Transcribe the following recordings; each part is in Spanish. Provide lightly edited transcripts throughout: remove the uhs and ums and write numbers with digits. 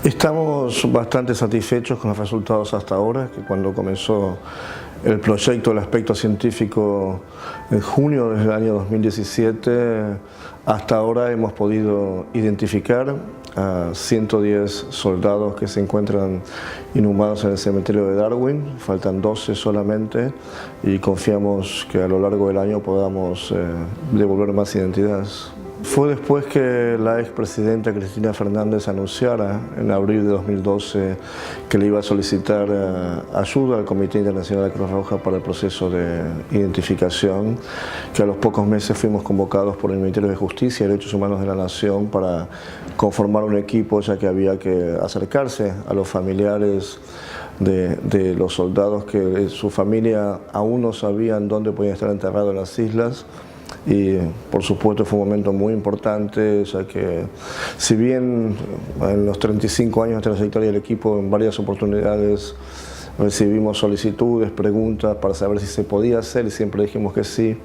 Estamos bastante satisfechos con los resultados hasta ahora, que cuando comenzó el proyecto del aspecto científico en junio del año 2017, hasta ahora hemos podido identificar a 110 soldados que se encuentran inhumados en el cementerio de Darwin. Faltan 12 solamente y confiamos que a lo largo del año podamos devolver más identidades. Fue después que la expresidenta Cristina Fernández anunciara en abril de 2012 que le iba a solicitar ayuda al Comité Internacional de Cruz Roja para el proceso de identificación, que a los pocos meses fuimos convocados por el Ministerio de Justicia y Derechos Humanos de la Nación para conformar un equipo, ya que había que acercarse a los familiares de los soldados que su familia aún no sabían dónde podían estar enterrados en las islas. Y por supuesto fue un momento muy importante, ya que si bien en los 35 años de trayectoria del equipo en varias oportunidades recibimos solicitudes, preguntas para saber si se podía hacer y siempre dijimos que sí,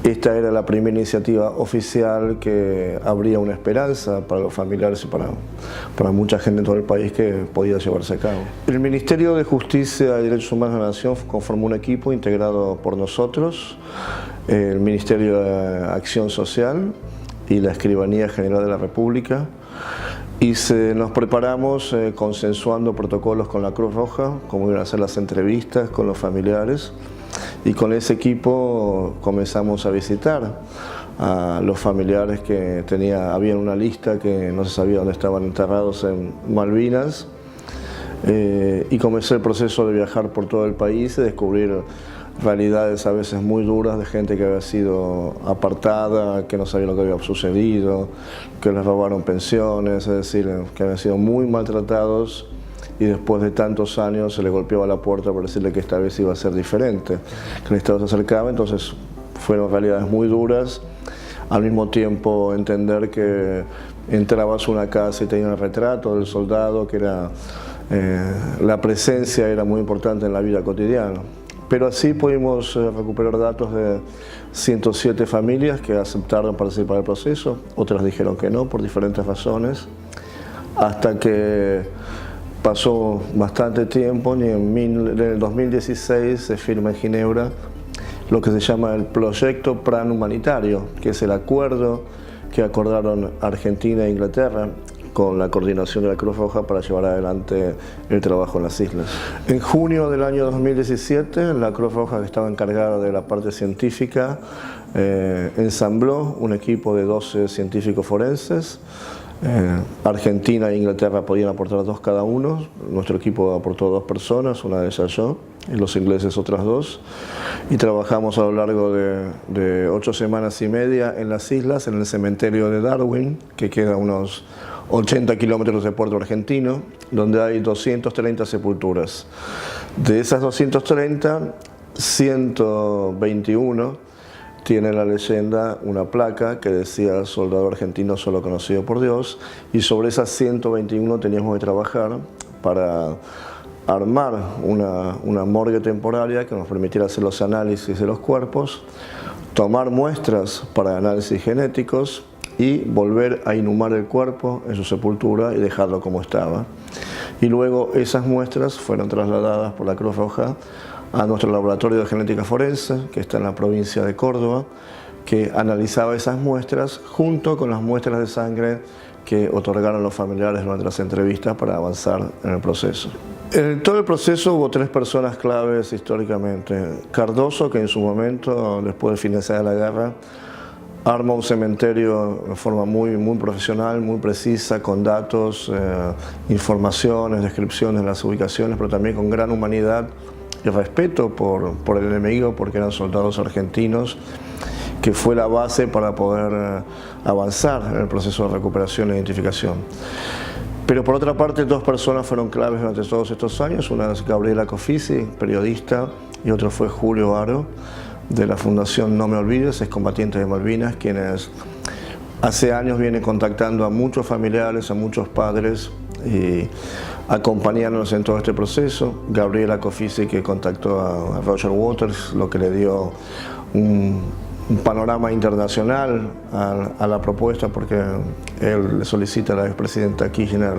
esta era la primera iniciativa oficial que abría una esperanza para los familiares y para mucha gente en todo el país que podía llevarse a cabo. El Ministerio de Justicia y Derechos Humanos de la Nación conformó un equipo integrado por nosotros, el Ministerio de Acción Social y la Escribanía General de la República, y nos preparamos consensuando protocolos con la Cruz Roja, cómo iban a hacer las entrevistas con los familiares, y con ese equipo comenzamos a visitar a los familiares que había una lista que no se sabía dónde estaban enterrados en Malvinas, y comenzó el proceso de viajar por todo el país y descubrir realidades a veces muy duras de gente que había sido apartada, que no sabía lo que había sucedido, que les robaron pensiones, es decir, que habían sido muy maltratados y después de tantos años se les golpeaba la puerta para decirle que esta vez iba a ser diferente, que el Estado se acercaba. Entonces fueron realidades muy duras. Al mismo tiempo entender que entrabas a una casa y tenía un retrato del soldado, que era la presencia era muy importante en la vida cotidiana. Pero así pudimos recuperar datos de 107 familias que aceptaron participar del proceso, otras dijeron que no por diferentes razones, hasta que pasó bastante tiempo y en el 2016 se firma en Ginebra lo que se llama el Proyecto Plan Humanitario, que es el acuerdo que acordaron Argentina e Inglaterra con la coordinación de la Cruz Roja para llevar adelante el trabajo en las islas. En junio del año 2017, la Cruz Roja, que estaba encargada de la parte científica, ensambló un equipo de 12 científicos forenses. Argentina e Inglaterra podían aportar 2 cada uno. Nuestro equipo aportó 2 personas, una de ellas yo, y los ingleses otras 2. Y trabajamos a lo largo de 8 semanas y media en las islas, en el cementerio de Darwin, que queda a unos 80 kilómetros de Puerto Argentino, donde hay 230 sepulturas. De esas 230, 121 tiene la leyenda una placa que decía soldado argentino solo conocido por Dios, y sobre esas 121 teníamos que trabajar para armar una morgue temporaria que nos permitiera hacer los análisis de los cuerpos, tomar muestras para análisis genéticos y volver a inhumar el cuerpo en su sepultura y dejarlo como estaba. Y luego esas muestras fueron trasladadas por la Cruz Roja a nuestro laboratorio de genética forense, que está en la provincia de Córdoba, que analizaba esas muestras junto con las muestras de sangre que otorgaron los familiares durante las entrevistas para avanzar en el proceso. En todo el proceso hubo 3 personas claves históricamente. Cardoso, que en su momento, después de finalizar la guerra, arma un cementerio de forma muy profesional, muy precisa, con datos, informaciones, descripciones de las ubicaciones, pero también con gran humanidad y respeto por el enemigo, porque eran soldados argentinos, que fue la base para poder avanzar en el proceso de recuperación e identificación. Pero por otra parte, 2 personas fueron claves durante todos estos años. Una es Gabriela Cofisi, periodista, y otro fue Julio Aro, de la Fundación No Me Olvides, excombatientes de Malvinas, quienes hace años vienen contactando a muchos familiares, a muchos padres y acompañándonos en todo este proceso. Gabriela Cofisi, que contactó a Roger Waters, lo que le dio un panorama internacional a la propuesta, porque él le solicita a la expresidenta Kirchner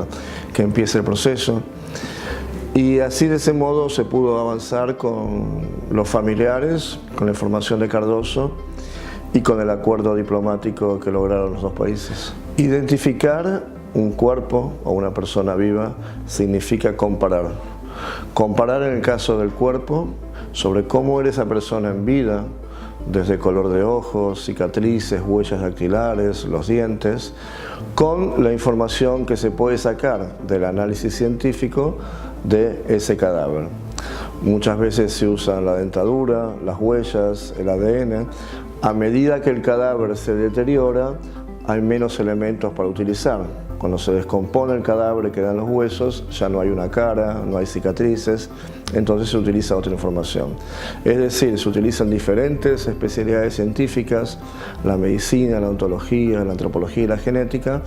que empiece el proceso. Y así, de ese modo, se pudo avanzar con los familiares, con la información de Cardoso y con el acuerdo diplomático que lograron los dos países. Identificar un cuerpo o una persona viva significa comparar. Comparar, en el caso del cuerpo, sobre cómo era esa persona en vida, desde color de ojos, cicatrices, huellas dactilares, los dientes, con la información que se puede sacar del análisis científico de ese cadáver. Muchas veces se usa la dentadura, las huellas, el ADN. A medida que el cadáver se deteriora, hay menos elementos para utilizar. Cuando se descompone el cadáver y quedan los huesos, ya no hay una cara, no hay cicatrices, entonces se utiliza otra información. Es decir, se utilizan diferentes especialidades científicas, la medicina, la ontología, la antropología y la genética,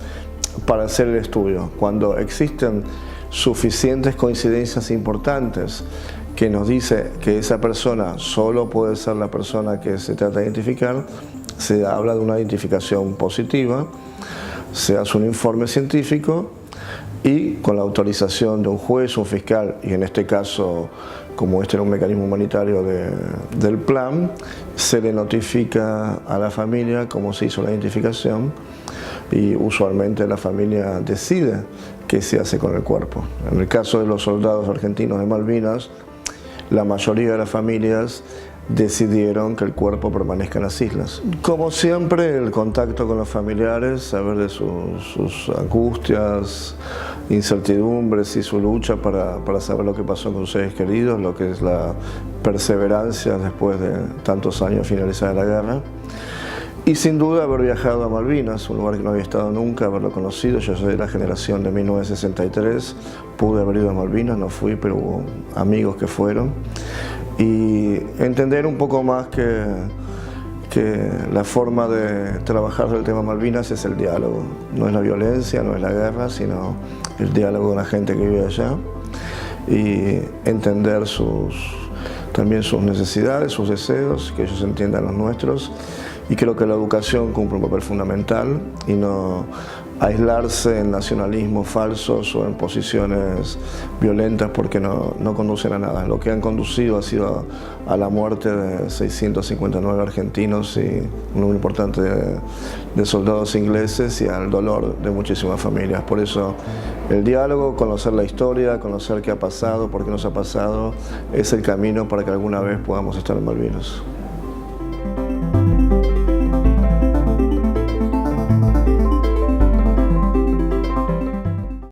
para hacer el estudio. Cuando existen suficientes coincidencias importantes que nos dice que esa persona solo puede ser la persona que se trata de identificar, se habla de una identificación positiva, se hace un informe científico y con la autorización de un juez, un fiscal, y en este caso, como este era un mecanismo humanitario del plan, se le notifica a la familia cómo se hizo la identificación y usualmente la familia decide qué se hace con el cuerpo. En el caso de los soldados argentinos de Malvinas, la mayoría de las familias decidieron que el cuerpo permanezca en las islas. Como siempre, el contacto con los familiares, saber de sus angustias, incertidumbres y su lucha para saber lo que pasó con sus seres queridos, lo que es la perseverancia después de tantos años finalizada la guerra. Y sin duda haber viajado a Malvinas, un lugar que no había estado nunca, haberlo conocido. Yo soy de la generación de 1963, pude haber ido a Malvinas, no fui, pero hubo amigos que fueron. Y entender un poco más que la forma de trabajar el tema Malvinas es el diálogo. No es la violencia, no es la guerra, sino el diálogo con la gente que vive allá y entender también sus necesidades, sus deseos, que ellos entiendan los nuestros. Y creo que la educación cumple un papel fundamental y no aislarse en nacionalismos falsos o en posiciones violentas, porque no conducen a nada. Lo que han conducido ha sido a la muerte de 659 argentinos y un número importante de soldados ingleses y al dolor de muchísimas familias. Por eso el diálogo, conocer la historia, conocer qué ha pasado, por qué nos ha pasado, es el camino para que alguna vez podamos estar en Malvinas.